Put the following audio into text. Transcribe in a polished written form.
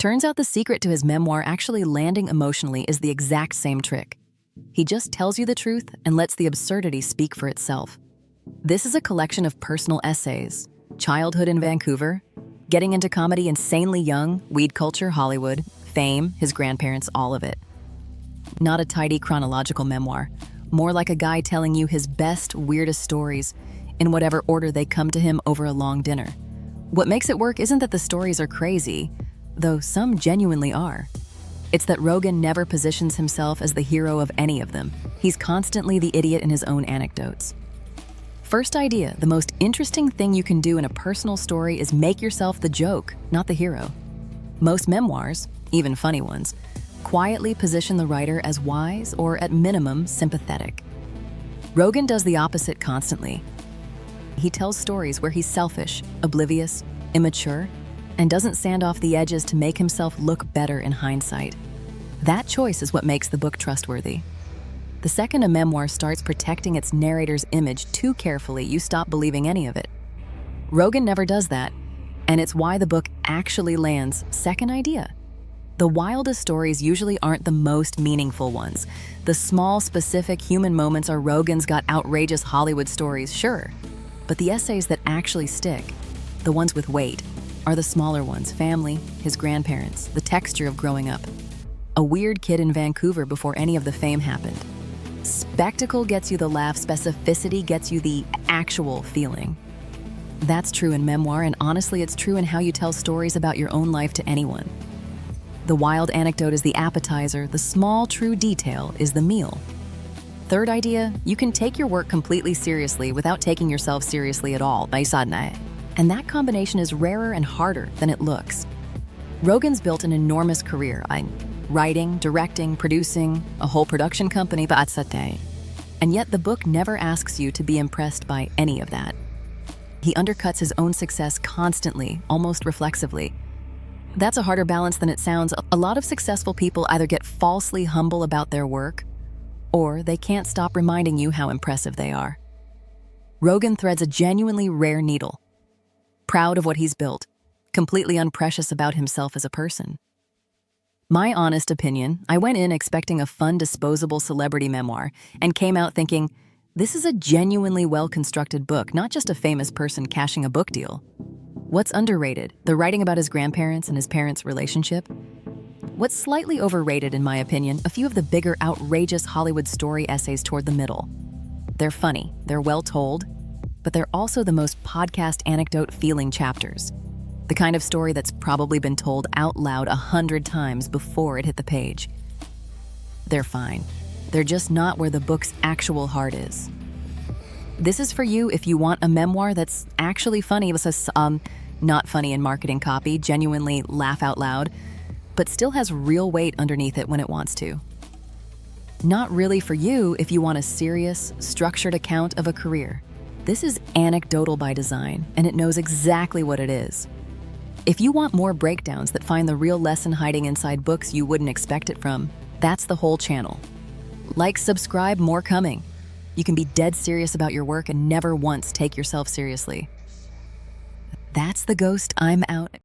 Turns out the secret to his memoir actually landing emotionally is the exact same trick. He just tells you the truth and lets the absurdity speak for itself. This is a collection of personal essays, childhood in Vancouver, getting into comedy insanely young, weed culture, Hollywood, fame, his grandparents, all of it. Not a tidy chronological memoir, more like a guy telling you his best, weirdest stories in whatever order they come to him over a long dinner. What makes it work isn't that the stories are crazy, though some genuinely are. It's that Rogen never positions himself as the hero of any of them. He's constantly the idiot in his own anecdotes. First idea, the most interesting thing you can do in a personal story is make yourself the joke, not the hero. Most memoirs, even funny ones, quietly position the writer as wise or, at minimum, sympathetic. Rogen does the opposite constantly. He tells stories where he's selfish, oblivious, immature, and doesn't sand off the edges to make himself look better in hindsight. That choice is what makes the book trustworthy. The second a memoir starts protecting its narrator's image too carefully, you stop believing any of it. Rogen never does that, and it's why the book actually lands. Second idea. The wildest stories usually aren't the most meaningful ones. The small, specific human moments are Rogen's got outrageous Hollywood stories, sure. But the essays that actually stick, the ones with weight, are the smaller ones: family, his grandparents, the texture of growing up. A weird kid in Vancouver before any of the fame happened. Spectacle gets you the laugh, specificity gets you the actual feeling. That's true in memoir, and honestly, it's true in how you tell stories about your own life to anyone. The wild anecdote is the appetizer, the small, true detail is the meal. Third idea, you can take your work completely seriously without taking yourself seriously at all. And that combination is rarer and harder than it looks. Rogen's built an enormous career. Writing, directing, producing, a whole production company, and yet the book never asks you to be impressed by any of that. He undercuts his own success constantly, almost reflexively. That's a harder balance than it sounds. A lot of successful people either get falsely humble about their work, or they can't stop reminding you how impressive they are. Rogen threads a genuinely rare needle. Proud of what he's built, completely unprecious about himself as a person. My honest opinion, I went in expecting a fun, disposable celebrity memoir and came out thinking, this is a genuinely well-constructed book, not just a famous person cashing a book deal. What's underrated? The writing about his grandparents and his parents' relationship? What's slightly overrated, in my opinion, a few of the bigger, outrageous Hollywood story essays toward the middle. They're funny, they're well told, but they're also the most podcast anecdote-feeling chapters. The kind of story that's probably been told out loud 100 times before it hit the page. They're fine. They're just not where the book's actual heart is. This is for you if you want a memoir that's actually funny, not funny in marketing copy, genuinely laugh out loud, but still has real weight underneath it when it wants to. Not really for you if you want a serious, structured account of a career. This is anecdotal by design, and it knows exactly what it is. If you want more breakdowns that find the real lesson hiding inside books you wouldn't expect it from, that's the whole channel. Like, subscribe, more coming. You can be dead serious about your work and never once take yourself seriously. That's the ghost. I'm out.